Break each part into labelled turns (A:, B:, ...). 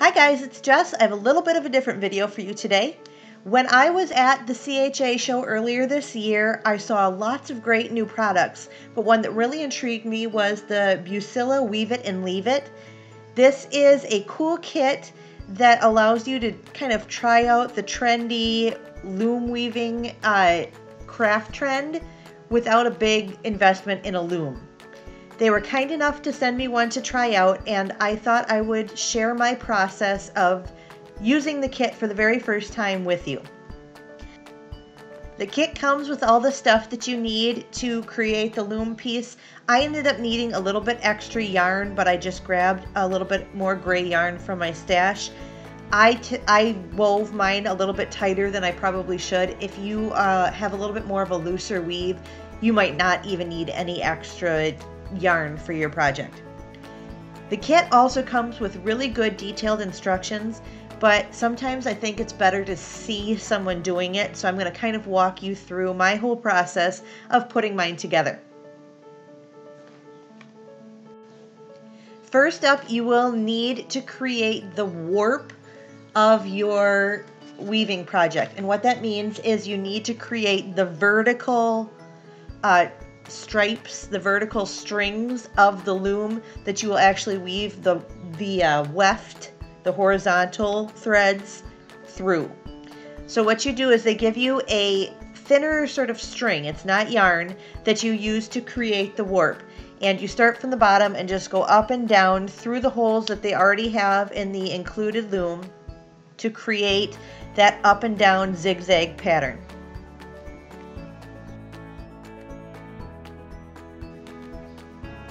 A: Hi guys, it's Jess. I have a little bit of a different video for you today. When I was at the CHA show earlier this year, I saw lots of great new products, but one that really intrigued me was the Bucilla Weave It and Leave It. This is a cool kit that allows you to kind of try out the trendy loom weaving craft trend without a big investment in a loom. They were kind enough to send me one to try out, and I thought I would share my process of using the kit for the very first time with you. The kit comes with all the stuff that you need to create the loom piece. I ended up needing a little bit extra yarn, but I just grabbed a little bit more gray yarn from my stash. I wove mine a little bit tighter than I probably should. If you have a little bit more of a looser weave, you might not even need any extra yarn for your project. The kit also comes with really good detailed instructions, but sometimes I think it's better to see someone doing it, so I'm going to kind of walk you through my whole process of putting mine together. First up, you will need to create the warp of your weaving project, and what that means is you need to create the vertical stripes, the vertical strings of the loom that you will actually weave the weft, the horizontal threads through. So what you do is they give you a thinner sort of string, it's not yarn, that you use to create the warp. And you start from the bottom and just go up and down through the holes that they already have in the included loom to create that up and down zigzag pattern.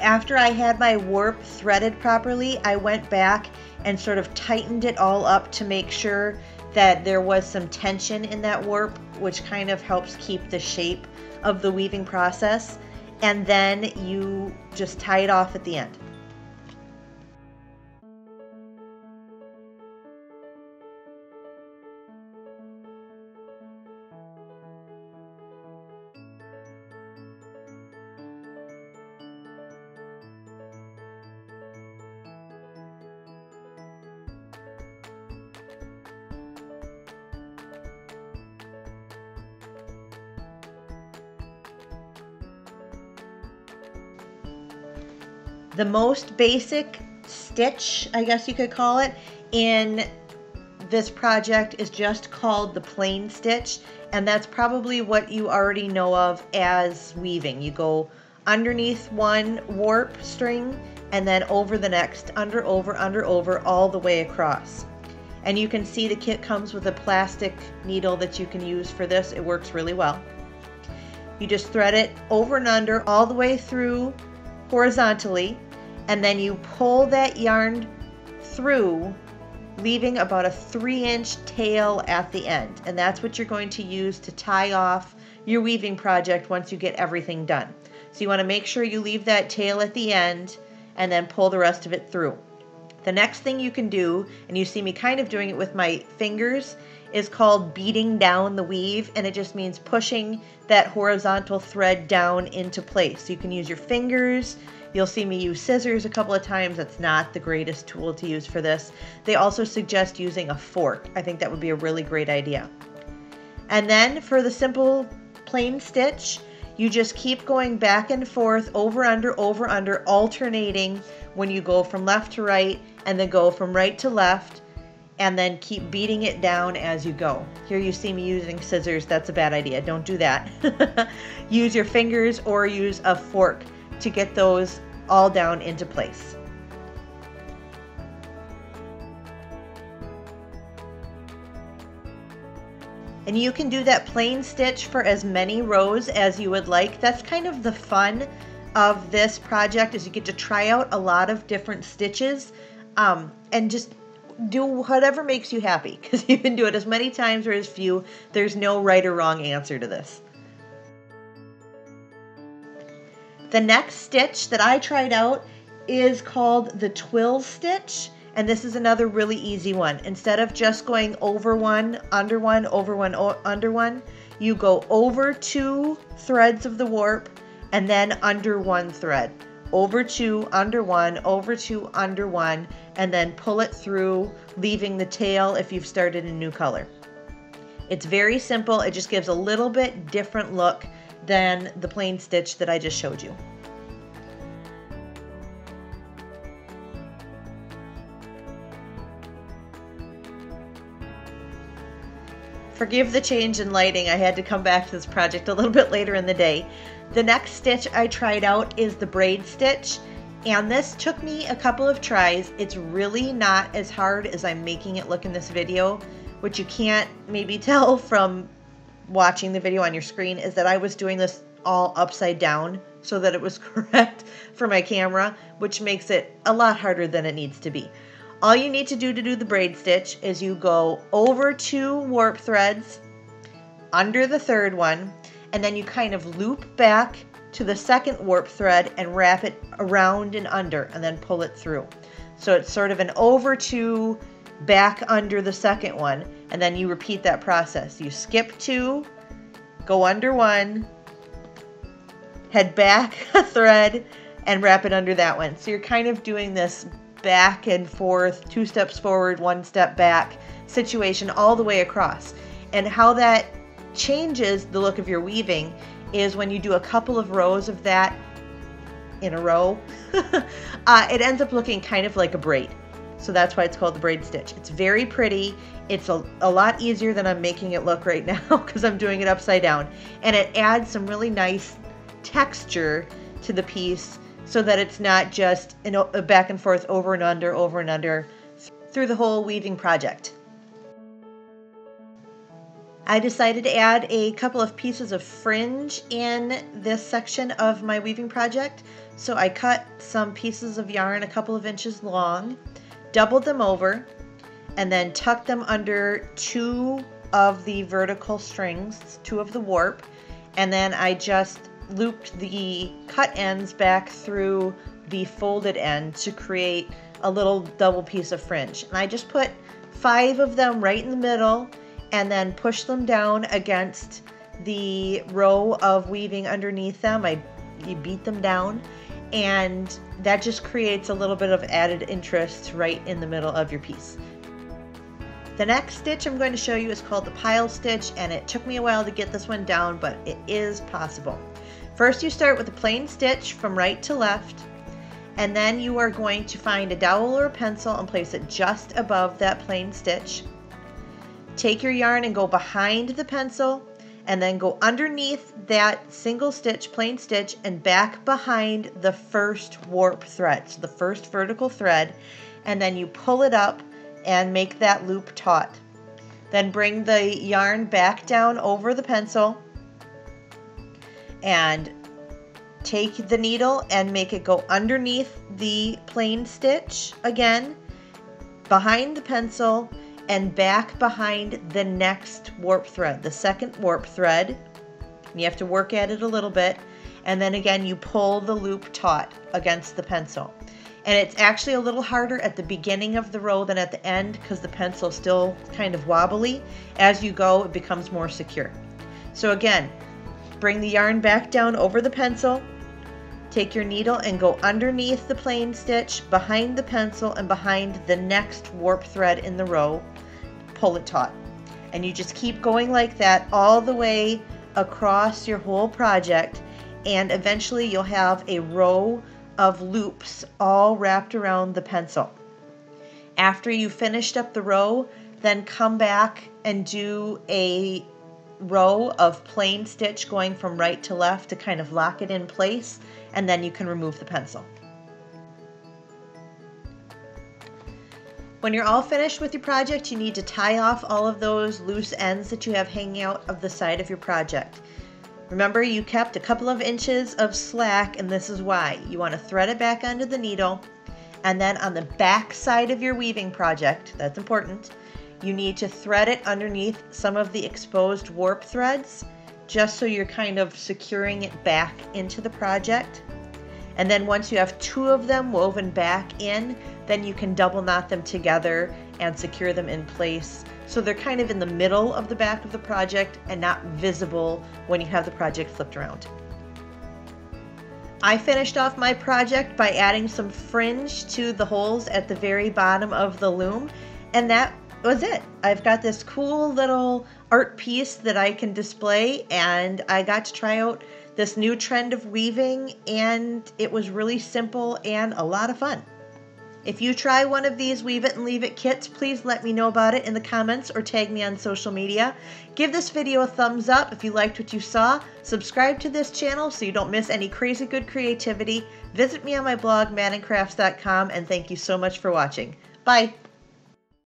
A: After I had my warp threaded properly, I went back and sort of tightened it all up to make sure that there was some tension in that warp, which kind of helps keep the shape of the weaving process. And then you just tie it off at the end. The most basic stitch, I guess you could call it, in this project is just called the plain stitch, and that's probably what you already know of as weaving. You go underneath one warp string and then over the next, under, over, all the way across. And you can see the kit comes with a plastic needle that you can use for this. It works really well. You just thread it over and under all the way through horizontally, and then you pull that yarn through, leaving about a 3-inch tail at the end, and that's what you're going to use to tie off your weaving project once you get everything done. So you want to make sure you leave that tail at the end and then pull the rest of it through. The next thing you can do, and you see me kind of doing it with my fingers, is called beating down the weave, and it just means pushing that horizontal thread down into place. So you can use your fingers. You'll see me use scissors a couple of times. That's not the greatest tool to use for this. They also suggest using a fork. I think that would be a really great idea. And then for the simple plain stitch, you just keep going back and forth, over, under, alternating when you go from left to right, and then go from right to left, and then keep beating it down as you go. Here you see me using scissors. That's a bad idea. Don't do that. Use your fingers or use a fork to get those all down into place. And you can do that plain stitch for as many rows as you would like. That's kind of the fun of this project, is you get to try out a lot of different stitches and just do whatever makes you happy, because you can do it as many times or as few. There's no right or wrong answer to this. The next stitch that I tried out is called the Twill Stitch, and this is another really easy one. Instead of just going over one, under one, over one, under one, you go over 2 threads of the warp and then under 1 thread. over 2, under 1, over 2, under 1, and then pull it through, leaving the tail if you've started a new color. It's very simple. It just gives a little bit different look than the plain stitch that I just showed you. Forgive the change in lighting. I had to come back to this project a little bit later in the day. The next stitch I tried out is the braid stitch, and this took me a couple of tries. It's really not as hard as I'm making it look in this video. What you can't maybe tell from watching the video on your screen is that I was doing this all upside down so that it was correct for my camera, which makes it a lot harder than it needs to be. All you need to do the braid stitch is you go over 2 warp threads, under the 3rd one, and then you kind of loop back to the 2nd warp thread and wrap it around and under, and then pull it through. So it's sort of an over 2, back under the 2nd one, and then you repeat that process. You skip 2, go under 1, head back a thread, and wrap it under that one. So you're kind of doing this back and forth, 2 steps forward, 1 step back situation all the way across. And how that changes the look of your weaving is when you do a couple of rows of that in a row, it ends up looking kind of like a braid. So that's why it's called the braid stitch. It's very pretty. It's a lot easier than I'm making it look right now because I'm doing it upside down. And it adds some really nice texture to the piece so that it's not just a back and forth over and under through the whole weaving project. I decided to add a couple of pieces of fringe in this section of my weaving project. So I cut some pieces of yarn a couple of inches long, doubled them over, and then tucked them under 2 of the vertical strings, 2 of the warp, and then I just looped the cut ends back through the folded end to create a little double piece of fringe. And I just put 5 of them right in the middle and then push them down against the row of weaving underneath them. You beat them down, and that just creates a little bit of added interest right in the middle of your piece. The next stitch I'm going to show you is called the pile stitch, and it took me a while to get this one down, but it is possible. First, you start with a plain stitch from right to left, and then you are going to find a dowel or a pencil and place it just above that plain stitch. Take your yarn and go behind the pencil, and then go underneath that single stitch, plain stitch, and back behind the first warp thread, so the first vertical thread, and then you pull it up and make that loop taut. Then bring the yarn back down over the pencil and take the needle and make it go underneath the plain stitch again, behind the pencil, and back behind the next warp thread, the 2nd warp thread. You have to work at it a little bit, and then again you pull the loop taut against the pencil. And it's actually a little harder at the beginning of the row than at the end because the pencil is still kind of wobbly. As you go, it becomes more secure. So again, bring the yarn back down over the pencil, take your needle and go underneath the plain stitch, behind the pencil, and behind the next warp thread in the row, pull it taut. And you just keep going like that all the way across your whole project, and eventually you'll have a row of loops all wrapped around the pencil. After you finished up the row, then come back and do a row of plain stitch going from right to left to kind of lock it in place, and then you can remove the pencil. When you're all finished with your project, you need to tie off all of those loose ends that you have hanging out of the side of your project. Remember, you kept a couple of inches of slack, and this is why. You want to thread it back onto the needle, and then on the back side of your weaving project, that's important, you need to thread it underneath some of the exposed warp threads, just so you're kind of securing it back into the project. And then once you have 2 of them woven back in, then you can double knot them together and secure them in place, so they're kind of in the middle of the back of the project and not visible when you have the project flipped around. I finished off my project by adding some fringe to the holes at the very bottom of the loom, and that was it. I've got this cool little art piece that I can display, and I got to try out this new trend of weaving, and it was really simple and a lot of fun. If you try one of these Weave It and Leave It kits, please let me know about it in the comments or tag me on social media. Give this video a thumbs up if you liked what you saw. Subscribe to this channel so you don't miss any crazy good creativity. Visit me on my blog, maddencrafts.com, and thank you so much for watching. Bye!